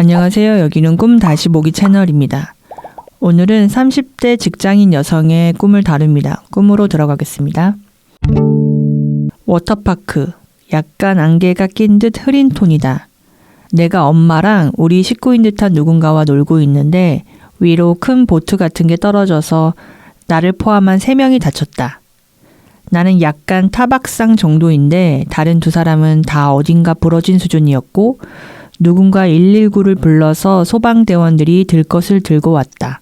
안녕하세요. 여기는 꿈 다시 보기 채널입니다. 오늘은 30대 직장인 여성의 꿈을 다룹니다. 꿈으로 들어가겠습니다. 워터파크. 약간 안개가 낀 듯 흐린 톤이다. 내가 엄마랑 우리 식구인 듯한 누군가와 놀고 있는데 위로 큰 보트 같은 게 떨어져서 나를 포함한 3명이 다쳤다. 나는 약간 타박상 정도인데 다른 2사람은 다 어딘가 부러진 수준이었고 누군가 119를 불러서 소방대원들이 들것을 들고 왔다.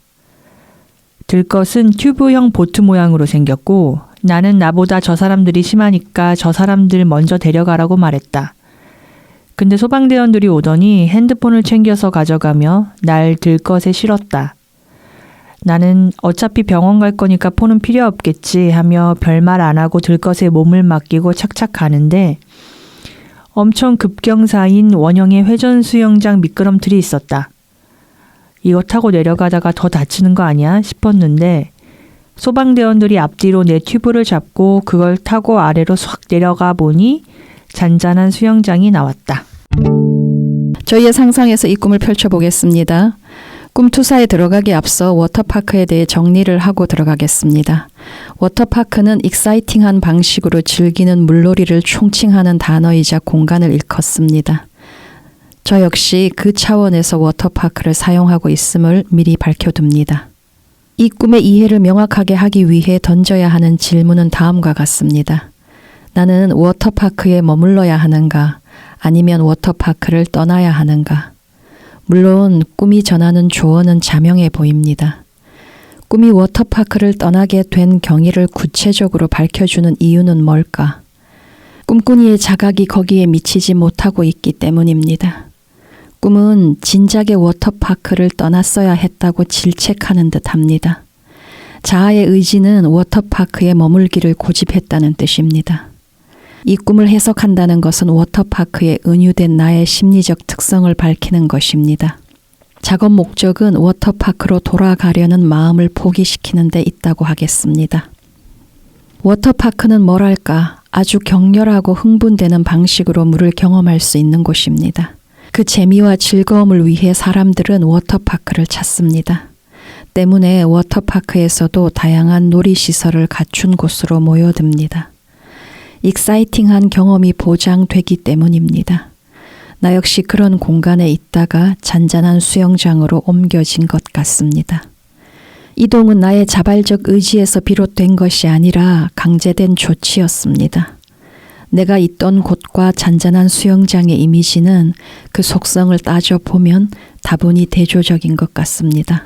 들것은 튜브형 보트 모양으로 생겼고 나는 나보다 저 사람들이 심하니까 저 사람들 먼저 데려가라고 말했다. 근데 소방대원들이 오더니 핸드폰을 챙겨서 가져가며 날 들것에 실었다. 나는 어차피 병원 갈 거니까 폰은 필요 없겠지 하며 별말 안 하고 들것에 몸을 맡기고 착착 가는데 엄청 급경사인 원형의 회전 수영장 미끄럼틀이 있었다. 이거 타고 내려가다가 더 다치는 거 아니야 싶었는데 소방대원들이 앞뒤로 내 튜브를 잡고 그걸 타고 아래로 확 내려가 보니 잔잔한 수영장이 나왔다. 저희의 상상에서 이 꿈을 펼쳐보겠습니다. 꿈투사에 들어가기 앞서 워터파크에 대해 정리를 하고 들어가겠습니다. 워터파크는 익사이팅한 방식으로 즐기는 물놀이를 총칭하는 단어이자 공간을 일컫습니다. 저 역시 그 차원에서 워터파크를 사용하고 있음을 미리 밝혀둡니다. 이 꿈의 이해를 명확하게 하기 위해 던져야 하는 질문은 다음과 같습니다. 나는 워터파크에 머물러야 하는가? 아니면 워터파크를 떠나야 하는가? 물론 꿈이 전하는 조언은 자명해 보입니다. 꿈이 워터파크를 떠나게 된 경위를 구체적으로 밝혀주는 이유는 뭘까? 꿈꾸니의 자각이 거기에 미치지 못하고 있기 때문입니다. 꿈은 진작에 워터파크를 떠났어야 했다고 질책하는 듯합니다. 자아의 의지는 워터파크에 머물기를 고집했다는 뜻입니다. 이 꿈을 해석한다는 것은 워터파크에 은유된 나의 심리적 특성을 밝히는 것입니다. 작업 목적은 워터파크로 돌아가려는 마음을 포기시키는 데 있다고 하겠습니다. 워터파크는 뭐랄까 아주 격렬하고 흥분되는 방식으로 물을 경험할 수 있는 곳입니다. 그 재미와 즐거움을 위해 사람들은 워터파크를 찾습니다. 때문에 워터파크에서도 다양한 놀이시설을 갖춘 곳으로 모여듭니다. 익사이팅한 경험이 보장되기 때문입니다. 나 역시 그런 공간에 있다가 잔잔한 수영장으로 옮겨진 것 같습니다. 이동은 나의 자발적 의지에서 비롯된 것이 아니라 강제된 조치였습니다. 내가 있던 곳과 잔잔한 수영장의 이미지는 그 속성을 따져보면 다분히 대조적인 것 같습니다.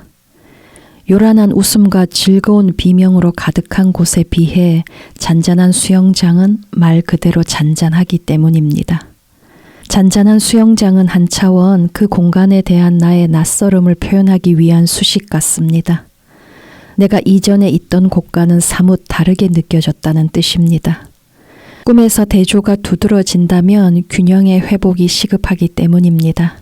요란한 웃음과 즐거운 비명으로 가득한 곳에 비해 잔잔한 수영장은 말 그대로 잔잔하기 때문입니다. 잔잔한 수영장은 한 차원 그 공간에 대한 나의 낯설음을 표현하기 위한 수식 같습니다. 내가 이전에 있던 곳과는 사뭇 다르게 느껴졌다는 뜻입니다. 꿈에서 대조가 두드러진다면 균형의 회복이 시급하기 때문입니다.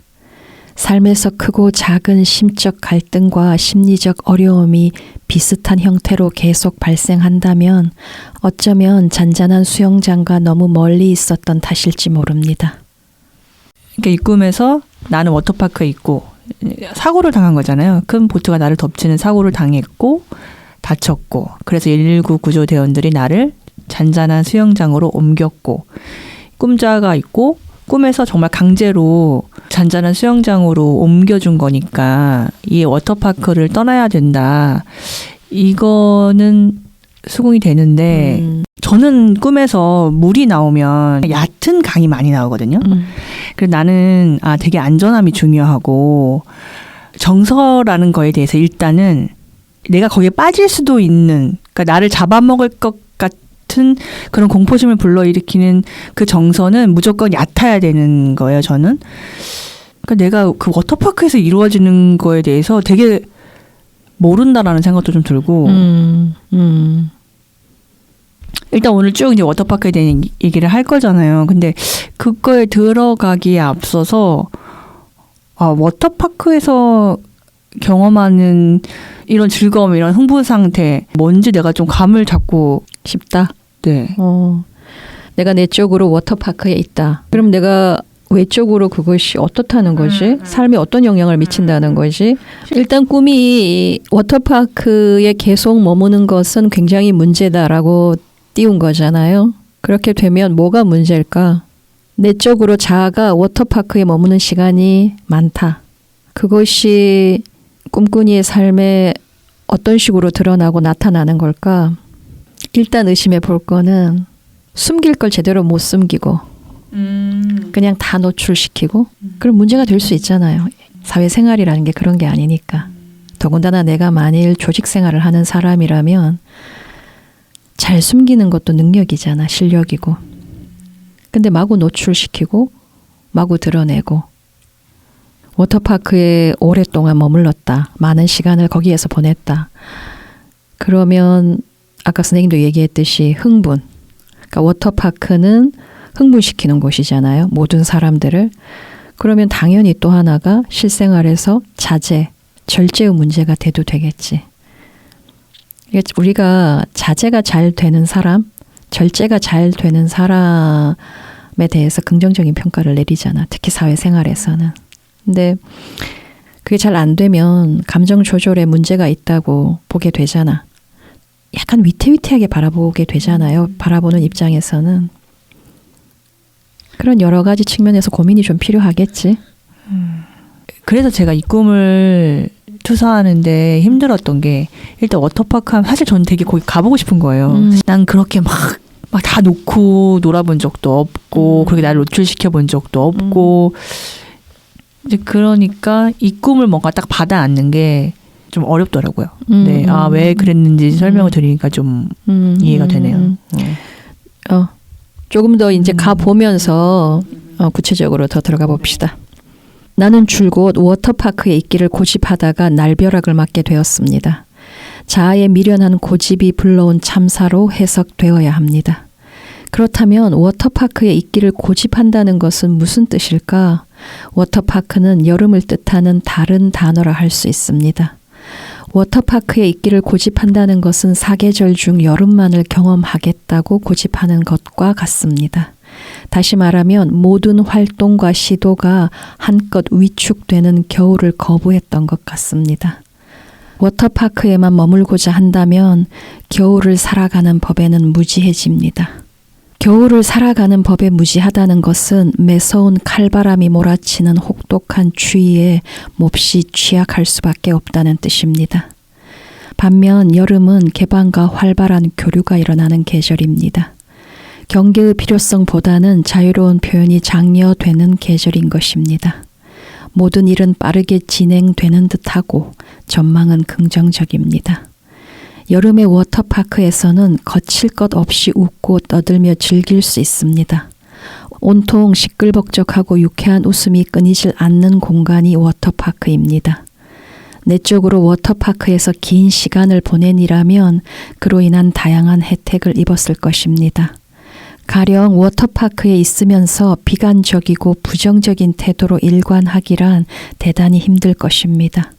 삶에서 크고 작은 심적 갈등과 심리적 어려움이 비슷한 형태로 계속 발생한다면 어쩌면 잔잔한 수영장과 너무 멀리 있었던 탓일지 모릅니다. 그러니까 이 꿈에서 나는 워터파크에 있고 사고를 당한 거잖아요. 큰 보트가 나를 덮치는 사고를 당했고 다쳤고 그래서 119 구조대원들이 나를 잔잔한 수영장으로 옮겼고 꿈자가 있고 꿈에서 정말 강제로 잔잔한 수영장으로 옮겨준 거니까 이 워터파크를 떠나야 된다. 이거는 수긍이 되는데 저는 꿈에서 물이 나오면 얕은 강이 많이 나오거든요. 그래서 나는 되게 안전함이 중요하고 정서라는 거에 대해서 일단은 내가 거기에 빠질 수도 있는 그러니까 나를 잡아먹을 것 같은 그런 공포심을 불러일으키는 그 정서는 무조건 얕아야 되는 거예요, 저는. 그러니까 내가 그 워터파크에서 이루어지는 거에 대해서 되게 모른다라는 생각도 좀 들고. 일단 오늘 쭉 이제 워터파크에 대한 얘기를 할 거잖아요. 근데 그거에 들어가기에 앞서서 워터파크에서 경험하는 이런 즐거움, 이런 흥분 상태 뭔지 내가 좀 감을 잡고 싶다. 네. 내가 내 쪽으로 워터파크에 있다. 그럼 내가 외적으로 그것이 어떻다는 거지? 삶에 어떤 영향을 미친다는 거지? 일단 꿈이 워터파크에 계속 머무는 것은 굉장히 문제다라고 띄운 거잖아요. 그렇게 되면 뭐가 문제일까? 내적으로 자아가 워터파크에 머무는 시간이 많다. 그것이 꿈꾸니의 삶에 어떤 식으로 드러나고 나타나는 걸까? 일단 의심해 볼 거는 숨길 걸 제대로 못 숨기고 그냥 다 노출시키고 그럼 문제가 될 수 있잖아요. 사회생활이라는 게 그런 게 아니니까. 더군다나 내가 만일 조직생활을 하는 사람이라면 잘 숨기는 것도 능력이잖아. 실력이고. 근데 마구 노출시키고 마구 드러내고 워터파크에 오랫동안 머물렀다. 많은 시간을 거기에서 보냈다. 그러면 아까 선생님도 얘기했듯이 흥분. 그러니까 워터파크는 흥분시키는 곳이잖아요. 모든 사람들을. 그러면 당연히 또 하나가 실생활에서 자제, 절제의 문제가 돼도 되겠지. 우리가 자제가 잘 되는 사람, 절제가 잘 되는 사람에 대해서 긍정적인 평가를 내리잖아. 특히 사회생활에서는. 근데 그게 잘 안 되면 감정 조절에 문제가 있다고 보게 되잖아. 약간 위태위태하게 바라보게 되잖아요. 바라보는 입장에서는. 그런 여러 가지 측면에서 고민이 좀 필요하겠지. 그래서 제가 이 꿈을 투사하는데 힘들었던 게 일단 워터파크 하면 사실 저는 되게 거기 가보고 싶은 거예요. 난 그렇게 막 다 놓고 놀아본 적도 없고 그렇게 나를 노출시켜 본 적도 없고 이제 그러니까 이 꿈을 뭔가 딱 받아 안는 게 좀 어렵더라고요. 네, 왜 그랬는지 설명을 드리니까 좀 이해가 되네요. 조금 더 이제 가보면서 구체적으로 더 들어가 봅시다. 나는 줄곧 워터파크에 있기를 고집하다가 날벼락을 맞게 되었습니다. 자아의 미련한 고집이 불러온 참사로 해석되어야 합니다. 그렇다면 워터파크에 있기를 고집한다는 것은 무슨 뜻일까? 워터파크는 여름을 뜻하는 다른 단어라 할 수 있습니다. 워터파크에 있기를 고집한다는 것은 사계절 중 여름만을 경험하겠다고 고집하는 것과 같습니다. 다시 말하면 모든 활동과 시도가 한껏 위축되는 겨울을 거부했던 것 같습니다. 워터파크에만 머물고자 한다면 겨울을 살아가는 법에는 무지해집니다. 겨울을 살아가는 법에 무지하다는 것은 매서운 칼바람이 몰아치는 혹독한 추위에 몹시 취약할 수밖에 없다는 뜻입니다. 반면 여름은 개방과 활발한 교류가 일어나는 계절입니다. 경계의 필요성보다는 자유로운 표현이 장려되는 계절인 것입니다. 모든 일은 빠르게 진행되는 듯하고 전망은 긍정적입니다. 여름의 워터파크에서는 거칠 것 없이 웃고 떠들며 즐길 수 있습니다. 온통 시끌벅적하고 유쾌한 웃음이 끊이질 않는 공간이 워터파크입니다. 내적으로 워터파크에서 긴 시간을 보내니라면 그로 인한 다양한 혜택을 입었을 것입니다. 가령 워터파크에 있으면서 비관적이고 부정적인 태도로 일관하기란 대단히 힘들 것입니다.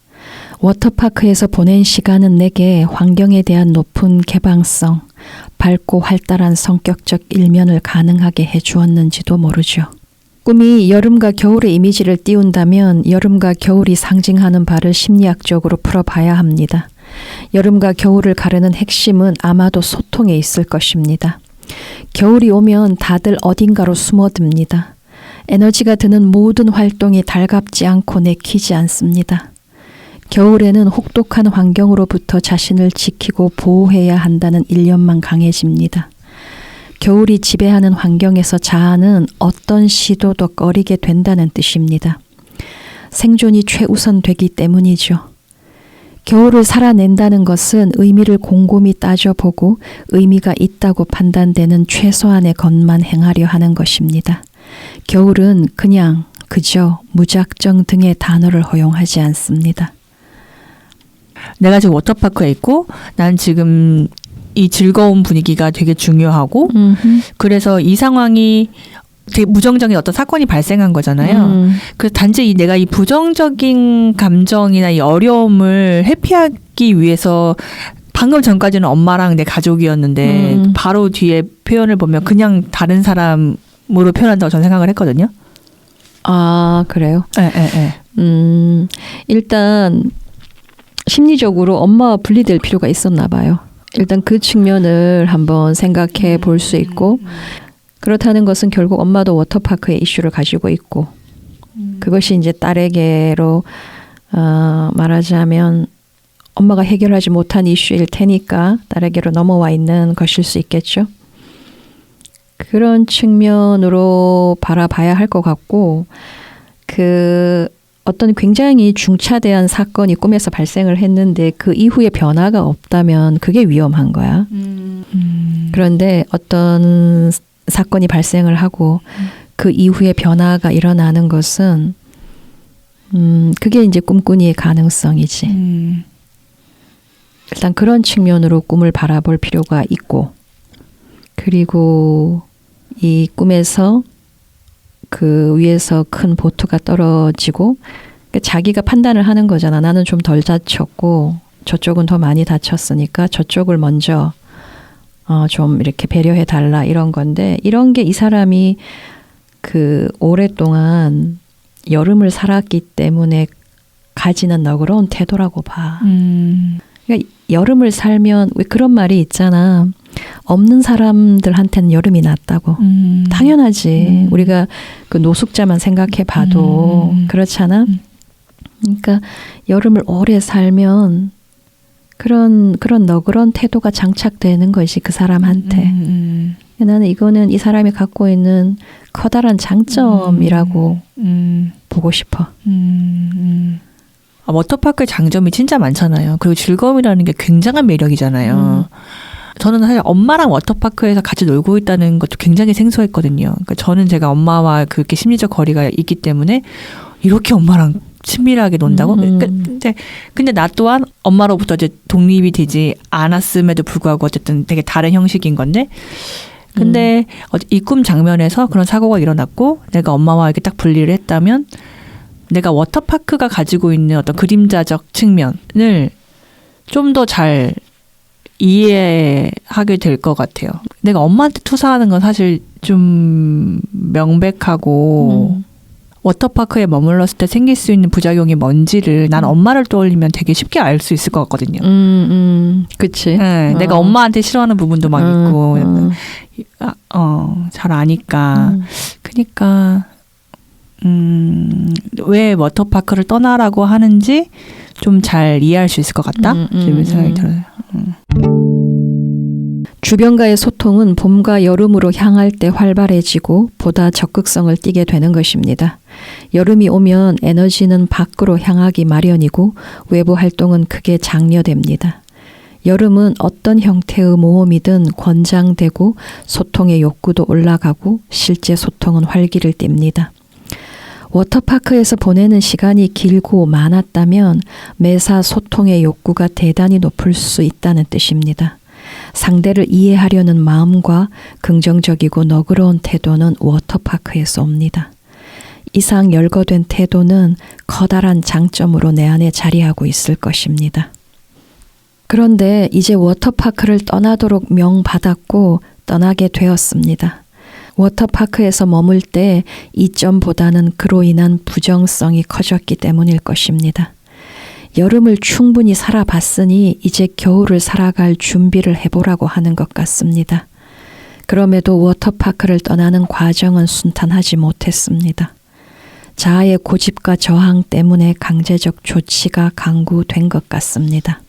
워터파크에서 보낸 시간은 내게 환경에 대한 높은 개방성, 밝고 활달한 성격적 일면을 가능하게 해주었는지도 모르죠. 꿈이 여름과 겨울의 이미지를 띄운다면 여름과 겨울이 상징하는 바를 심리학적으로 풀어봐야 합니다. 여름과 겨울을 가르는 핵심은 아마도 소통에 있을 것입니다. 겨울이 오면 다들 어딘가로 숨어듭니다. 에너지가 드는 모든 활동이 달갑지 않고 내키지 않습니다. 겨울에는 혹독한 환경으로부터 자신을 지키고 보호해야 한다는 일념만 강해집니다. 겨울이 지배하는 환경에서 자아는 어떤 시도도 꺼리게 된다는 뜻입니다. 생존이 최우선되기 때문이죠. 겨울을 살아낸다는 것은 의미를 곰곰이 따져보고 의미가 있다고 판단되는 최소한의 것만 행하려 하는 것입니다. 겨울은 그냥, 그저, 무작정 등의 단어를 허용하지 않습니다. 내가 지금 워터파크에 있고 난 지금 이 즐거운 분위기가 되게 중요하고 그래서 이 상황이 되게 무정적인 어떤 사건이 발생한 거잖아요. 그래서 단지 내가 이 부정적인 감정이나 이 어려움을 회피하기 위해서 방금 전까지는 엄마랑 내 가족이었는데 바로 뒤에 표현을 보면 그냥 다른 사람으로 표현한다고 저는 생각을 했거든요. 아, 그래요? 일단 심리적으로 엄마와 분리될 필요가 있었나 봐요. 일단 그 측면을 한번 생각해 볼 수 있고, 그렇다는 것은 결국 엄마도 워터파크의 이슈를 가지고 있고, 그것이 이제 딸에게로 말하자면 엄마가 해결하지 못한 이슈일 테니까 딸에게로 넘어와 있는 것일 수 있겠죠. 그런 측면으로 바라봐야 할 것 같고, 그 어떤 굉장히 중차대한 사건이 꿈에서 발생을 했는데 그 이후에 변화가 없다면 그게 위험한 거야. 그런데 어떤 사건이 발생을 하고 그 이후에 변화가 일어나는 것은 그게 이제 꿈꾸니의 가능성이지. 일단 그런 측면으로 꿈을 바라볼 필요가 있고, 그리고 이 꿈에서 그 위에서 큰 보트가 떨어지고 자기가 판단을 하는 거잖아. 나는 좀 덜 다쳤고 저쪽은 더 많이 다쳤으니까 저쪽을 먼저 좀 이렇게 배려해 달라 이런 건데, 이런 게 이 사람이 그 오랫동안 여름을 살았기 때문에 가지는 너그러운 태도라고 봐. 그러니까 여름을 살면 왜 그런 말이 있잖아. 없는 사람들한테는 여름이 낫다고. 당연하지. 우리가 그 노숙자만 생각해 봐도 그렇잖아. 그러니까 여름을 오래 살면 그런 너그러운 태도가 장착되는 것이 그 사람한테. 나는 이거는 이 사람이 갖고 있는 커다란 장점이라고 보고 싶어. 워터파크의 장점이 진짜 많잖아요. 그리고 즐거움이라는 게 굉장한 매력이잖아요. 저는 사실 엄마랑 워터파크에서 같이 놀고 있다는 것도 굉장히 생소했거든요. 그러니까 저는 제가 엄마와 그렇게 심리적 거리가 있기 때문에 이렇게 엄마랑 친밀하게 논다고? 근데 나 또한 엄마로부터 이제 독립이 되지 않았음에도 불구하고 어쨌든 되게 다른 형식인 건데, 근데 이 꿈 장면에서 그런 사고가 일어났고 내가 엄마와 이렇게 딱 분리를 했다면 내가 워터파크가 가지고 있는 어떤 그림자적 측면을 좀 더 잘 이해하게 될 것 같아요. 내가 엄마한테 투사하는 건 사실 좀 명백하고 워터파크에 머물렀을 때 생길 수 있는 부작용이 뭔지를 난 엄마를 떠올리면 되게 쉽게 알 수 있을 것 같거든요. 그치. 네, 내가 엄마한테 싫어하는 부분도 막 있고 잘 아니까. 그러니까 왜 워터파크를 떠나라고 하는지 좀 잘 이해할 수 있을 것 같다. 이런 생각이 들어요. 주변과의 소통은 봄과 여름으로 향할 때 활발해지고 보다 적극성을 띠게 되는 것입니다. 여름이 오면 에너지는 밖으로 향하기 마련이고 외부 활동은 크게 장려됩니다. 여름은 어떤 형태의 모험이든 권장되고 소통의 욕구도 올라가고 실제 소통은 활기를 띱니다. 워터파크에서 보내는 시간이 길고 많았다면 매사 소통의 욕구가 대단히 높을 수 있다는 뜻입니다. 상대를 이해하려는 마음과 긍정적이고 너그러운 태도는 워터파크에서 옵니다. 이상 열거된 태도는 커다란 장점으로 내 안에 자리하고 있을 것입니다. 그런데 이제 워터파크를 떠나도록 명받았고 떠나게 되었습니다. 워터파크에서 머물 때 이점보다는 그로 인한 부정성이 커졌기 때문일 것입니다. 여름을 충분히 살아봤으니 이제 겨울을 살아갈 준비를 해보라고 하는 것 같습니다. 그럼에도 워터파크를 떠나는 과정은 순탄하지 못했습니다. 자아의 고집과 저항 때문에 강제적 조치가 강구된 것 같습니다.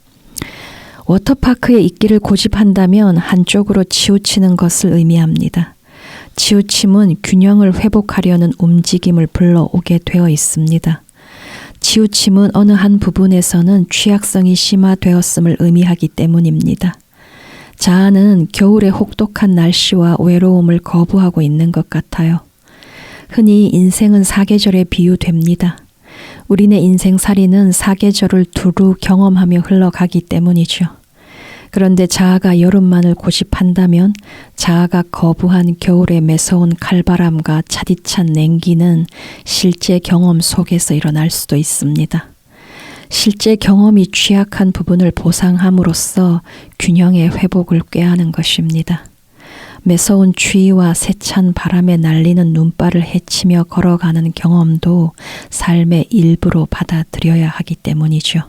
워터파크에 있기를 고집한다면 한쪽으로 치우치는 것을 의미합니다. 치우침은 균형을 회복하려는 움직임을 불러오게 되어 있습니다. 치우침은 어느 한 부분에서는 취약성이 심화되었음을 의미하기 때문입니다. 자아는 겨울의 혹독한 날씨와 외로움을 거부하고 있는 것 같아요. 흔히 인생은 사계절에 비유됩니다. 우리네 인생살이는 사계절을 두루 경험하며 흘러가기 때문이죠. 그런데 자아가 여름만을 고집한다면 자아가 거부한 겨울의 매서운 칼바람과 차디찬 냉기는 실제 경험 속에서 일어날 수도 있습니다. 실제 경험이 취약한 부분을 보상함으로써 균형의 회복을 꾀하는 것입니다. 매서운 추위와 세찬 바람에 날리는 눈발을 헤치며 걸어가는 경험도 삶의 일부로 받아들여야 하기 때문이죠.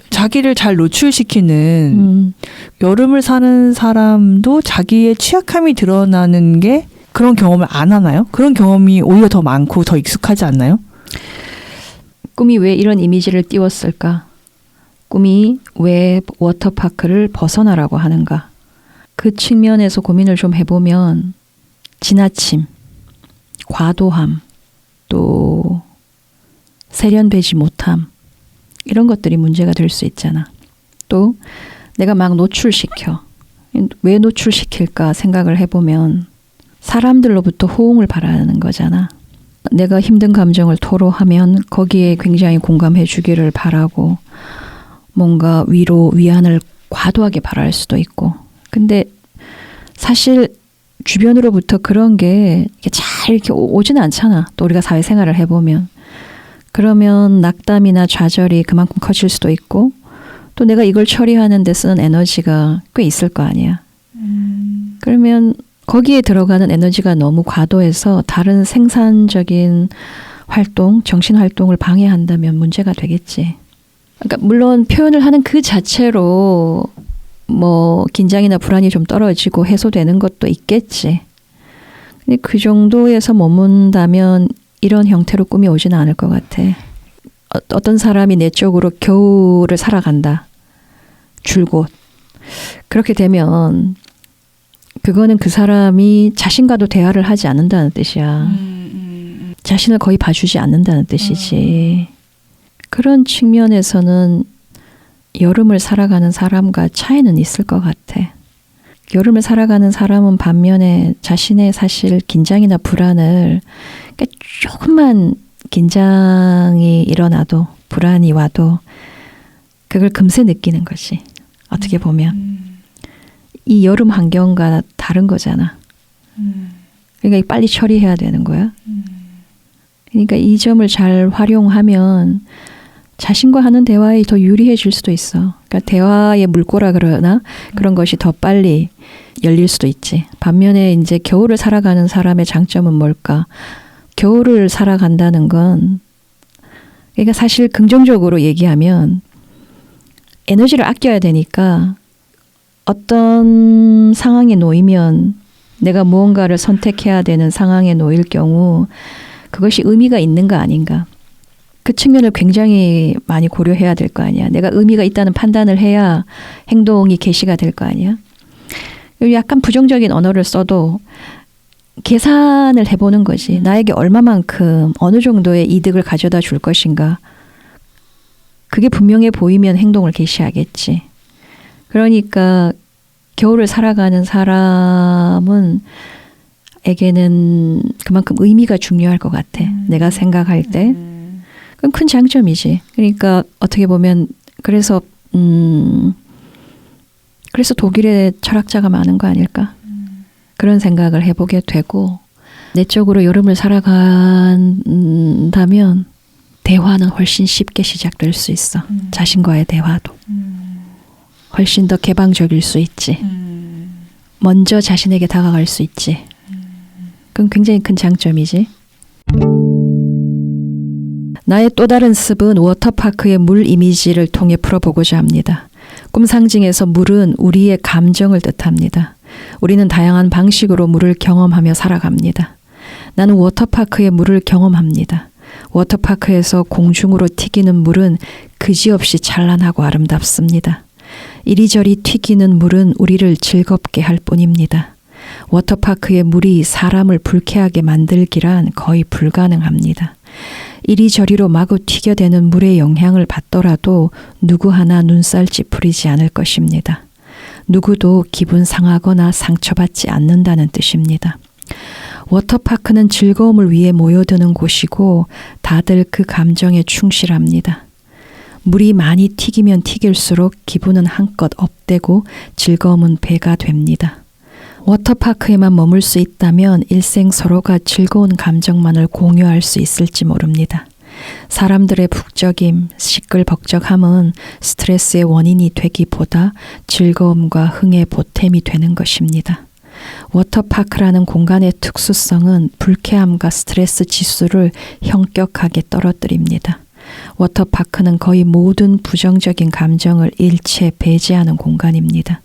자기를 잘 노출시키는 여름을 사는 사람도 자기의 취약함이 드러나는 게 그런 경험을 안 하나요? 그런 경험이 오히려 더 많고 더 익숙하지 않나요? 꿈이 왜 이런 이미지를 띄웠을까? 꿈이 왜 워터파크를 벗어나라고 하는가? 그 측면에서 고민을 좀 해보면 지나침, 과도함, 또 세련되지 못함 이런 것들이 문제가 될 수 있잖아. 또 내가 막 노출시켜. 왜 노출시킬까 생각을 해보면 사람들로부터 호응을 바라는 거잖아. 내가 힘든 감정을 토로하면 거기에 굉장히 공감해 주기를 바라고 뭔가 위로, 위안을 과도하게 바랄 수도 있고. 근데 사실 주변으로부터 그런 게 잘 이렇게 오지는 않잖아. 또 우리가 사회생활을 해보면. 그러면 낙담이나 좌절이 그만큼 커질 수도 있고 또 내가 이걸 처리하는 데 쓰는 에너지가 꽤 있을 거 아니야. 그러면 거기에 들어가는 에너지가 너무 과도해서 다른 생산적인 활동, 정신활동을 방해한다면 문제가 되겠지. 그러니까 물론 표현을 하는 그 자체로 뭐 긴장이나 불안이 좀 떨어지고 해소되는 것도 있겠지. 근데 그 정도에서 머문다면 이런 형태로 꿈이 오지는 않을 것 같아. 어떤 사람이 내적으로 겨울을 살아간다. 줄곧. 그렇게 되면 그거는 그 사람이 자신과도 대화를 하지 않는다는 뜻이야. 자신을 거의 봐주지 않는다는 뜻이지. 그런 측면에서는 여름을 살아가는 사람과 차이는 있을 것 같아. 여름을 살아가는 사람은 반면에 자신의 사실 긴장이나 불안을 조금만 긴장이 일어나도 불안이 와도 그걸 금세 느끼는 거지. 어떻게 보면. 이 여름 환경과 다른 거잖아. 그러니까 빨리 처리해야 되는 거야. 그러니까 이 점을 잘 활용하면 자신과 하는 대화에 더 유리해질 수도 있어. 그러니까 대화의 물꼬라 그러나 그런 것이 더 빨리 열릴 수도 있지. 반면에 이제 겨울을 살아가는 사람의 장점은 뭘까? 겨울을 살아간다는 건 그러니까 사실 긍정적으로 얘기하면 에너지를 아껴야 되니까 어떤 상황에 놓이면 내가 무언가를 선택해야 되는 상황에 놓일 경우 그것이 의미가 있는가 아닌가. 그 측면을 굉장히 많이 고려해야 될 거 아니야. 내가 의미가 있다는 판단을 해야 행동이 개시가 될 거 아니야. 약간 부정적인 언어를 써도 계산을 해보는 거지. 나에게 얼마만큼 어느 정도의 이득을 가져다 줄 것인가. 그게 분명해 보이면 행동을 개시하겠지. 그러니까 겨울을 살아가는 사람은 에게는 그만큼 의미가 중요할 것 같아. 내가 생각할 때. 그건 큰 장점이지. 그러니까 어떻게 보면 그래서 독일에 철학자가 많은 거 아닐까? 그런 생각을 해보게 되고 내적으로 여름을 살아간다면 대화는 훨씬 쉽게 시작될 수 있어. 자신과의 대화도. 훨씬 더 개방적일 수 있지. 먼저 자신에게 다가갈 수 있지. 그건 굉장히 큰 장점이지. 나의 또 다른 습은 워터파크의 물 이미지를 통해 풀어보고자 합니다. 꿈 상징에서 물은 우리의 감정을 뜻합니다. 우리는 다양한 방식으로 물을 경험하며 살아갑니다. 나는 워터파크의 물을 경험합니다. 워터파크에서 공중으로 튀기는 물은 그지없이 찬란하고 아름답습니다. 이리저리 튀기는 물은 우리를 즐겁게 할 뿐입니다. 워터파크의 물이 사람을 불쾌하게 만들기란 거의 불가능합니다. 이리저리로 마구 튀겨대는 물의 영향을 받더라도 누구 하나 눈살 찌푸리지 않을 것입니다. 누구도 기분 상하거나 상처받지 않는다는 뜻입니다. 워터파크는 즐거움을 위해 모여드는 곳이고 다들 그 감정에 충실합니다. 물이 많이 튀기면 튀길수록 기분은 한껏 업되고 즐거움은 배가 됩니다. 워터파크에만 머물 수 있다면 일생 서로가 즐거운 감정만을 공유할 수 있을지 모릅니다. 사람들의 북적임, 시끌벅적함은 스트레스의 원인이 되기보다 즐거움과 흥의 보탬이 되는 것입니다. 워터파크라는 공간의 특수성은 불쾌함과 스트레스 지수를 현격하게 떨어뜨립니다. 워터파크는 거의 모든 부정적인 감정을 일체 배제하는 공간입니다.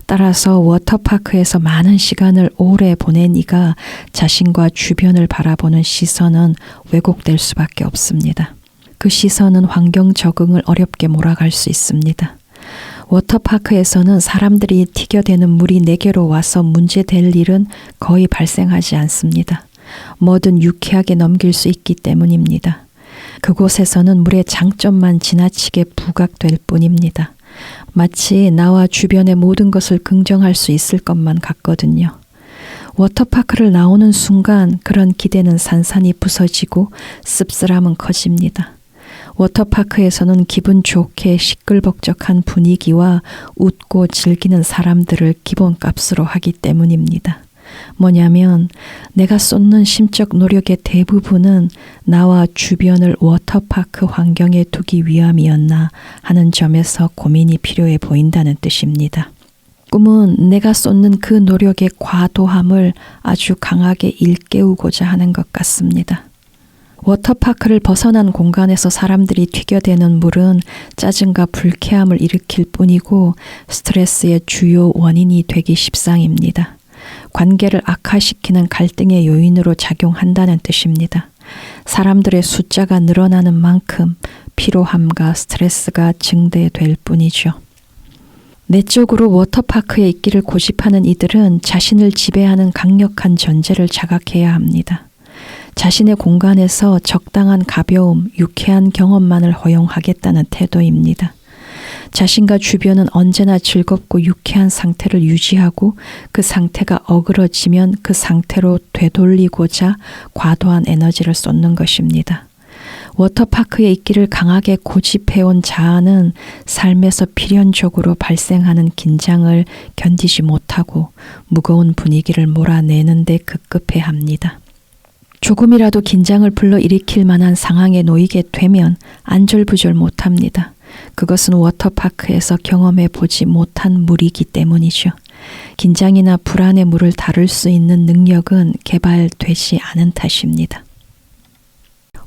따라서 워터파크에서 많은 시간을 오래 보낸 이가 자신과 주변을 바라보는 시선은 왜곡될 수밖에 없습니다. 그 시선은 환경 적응을 어렵게 몰아갈 수 있습니다. 워터파크에서는 사람들이 튀겨대는 물이 내게로 와서 문제될 일은 거의 발생하지 않습니다. 뭐든 유쾌하게 넘길 수 있기 때문입니다. 그곳에서는 물의 장점만 지나치게 부각될 뿐입니다. 마치 나와 주변의 모든 것을 긍정할 수 있을 것만 같거든요. 워터파크를 나오는 순간 그런 기대는 산산이 부서지고 씁쓸함은 커집니다. 워터파크에서는 기분 좋게 시끌벅적한 분위기와 웃고 즐기는 사람들을 기본값으로 하기 때문입니다. 뭐냐면 내가 쏟는 심적 노력의 대부분은 나와 주변을 워터파크 환경에 두기 위함이었나 하는 점에서 고민이 필요해 보인다는 뜻입니다. 꿈은 내가 쏟는 그 노력의 과도함을 아주 강하게 일깨우고자 하는 것 같습니다. 워터파크를 벗어난 공간에서 사람들이 튀겨대는 물은 짜증과 불쾌함을 일으킬 뿐이고 스트레스의 주요 원인이 되기 십상입니다. 관계를 악화시키는 갈등의 요인으로 작용한다는 뜻입니다. 사람들의 숫자가 늘어나는 만큼 피로함과 스트레스가 증대될 뿐이죠. 내적으로 워터파크에 있기를 고집하는 이들은 자신을 지배하는 강력한 전제를 자각해야 합니다. 자신의 공간에서 적당한 가벼움, 유쾌한 경험만을 허용하겠다는 태도입니다. 자신과 주변은 언제나 즐겁고 유쾌한 상태를 유지하고 그 상태가 어그러지면 그 상태로 되돌리고자 과도한 에너지를 쏟는 것입니다. 워터파크에 있기를 강하게 고집해온 자아는 삶에서 필연적으로 발생하는 긴장을 견디지 못하고 무거운 분위기를 몰아내는 데 급급해합니다. 조금이라도 긴장을 불러일으킬 만한 상황에 놓이게 되면 안절부절 못합니다. 그것은 워터파크에서 경험해 보지 못한 물이기 때문이죠. 긴장이나 불안의 물을 다룰 수 있는 능력은 개발되지 않은 탓입니다.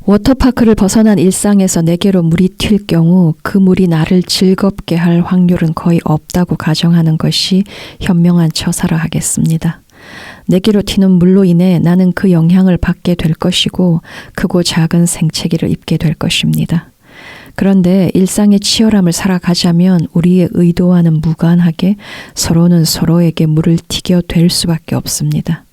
워터파크를 벗어난 일상에서 내게로 물이 튈 경우 그 물이 나를 즐겁게 할 확률은 거의 없다고 가정하는 것이 현명한 처사라 하겠습니다. 내게로 튀는 물로 인해 나는 그 영향을 받게 될 것이고 크고 작은 생채기를 입게 될 것입니다. 그런데 일상의 치열함을 살아가자면 우리의 의도와는 무관하게 서로는 서로에게 물을 튀겨댈 수밖에 없습니다.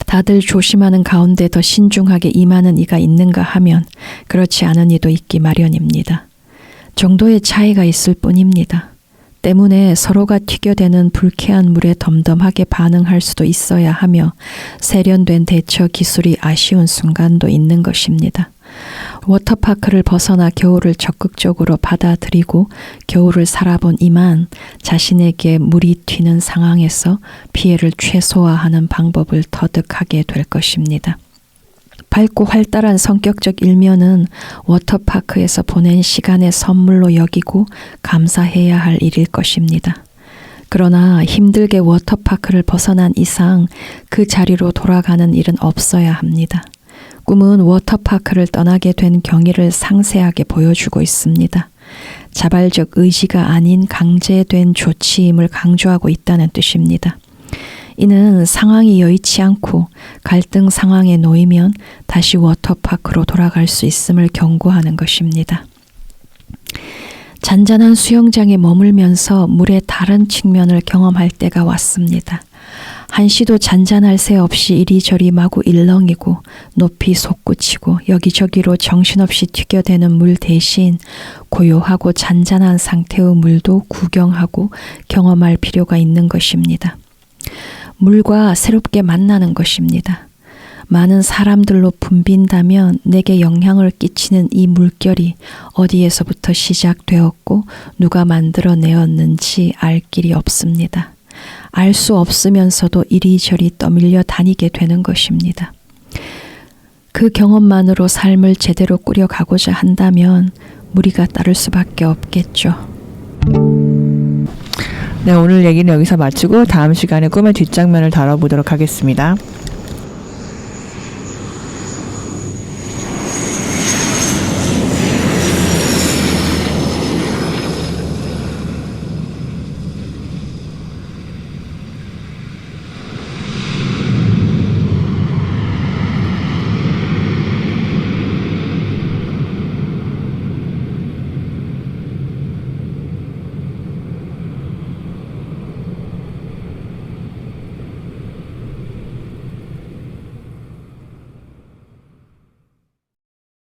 다들 조심하는 가운데 더 신중하게 임하는 이가 있는가 하면 그렇지 않은 이도 있기 마련입니다. 정도의 차이가 있을 뿐입니다. 때문에 서로가 튀겨대는 불쾌한 물에 덤덤하게 반응할 수도 있어야 하며 세련된 대처 기술이 아쉬운 순간도 있는 것입니다. 워터파크를 벗어나 겨울을 적극적으로 받아들이고 겨울을 살아본 이만 자신에게 물이 튀는 상황에서 피해를 최소화하는 방법을 터득하게 될 것입니다. 밝고 활달한 성격적 일면은 워터파크에서 보낸 시간의 선물로 여기고 감사해야 할 일일 것입니다. 그러나 힘들게 워터파크를 벗어난 이상 그 자리로 돌아가는 일은 없어야 합니다. 꿈은 워터파크를 떠나게 된 경위를 상세하게 보여주고 있습니다. 자발적 의지가 아닌 강제된 조치임을 강조하고 있다는 뜻입니다. 이는 상황이 여의치 않고 갈등 상황에 놓이면 다시 워터파크로 돌아갈 수 있음을 경고하는 것입니다. 잔잔한 수영장에 머물면서 물의 다른 측면을 경험할 때가 왔습니다. 한시도 잔잔할 새 없이 이리저리 마구 일렁이고 높이 솟구치고 여기저기로 정신없이 튀겨대는 물 대신 고요하고 잔잔한 상태의 물도 구경하고 경험할 필요가 있는 것입니다. 물과 새롭게 만나는 것입니다. 많은 사람들로 붐빈다면 내게 영향을 끼치는 이 물결이 어디에서부터 시작되었고 누가 만들어내었는지 알 길이 없습니다. 알 수 없으면서도 이리저리 떠밀려 다니게 되는 것입니다. 그 경험만으로 삶을 제대로 꾸려가고자 한다면 무리가 따를 수밖에 없겠죠. 네, 오늘 얘기는 여기서 마치고 다음 시간에 꿈의 뒷장면을 다뤄보도록 하겠습니다.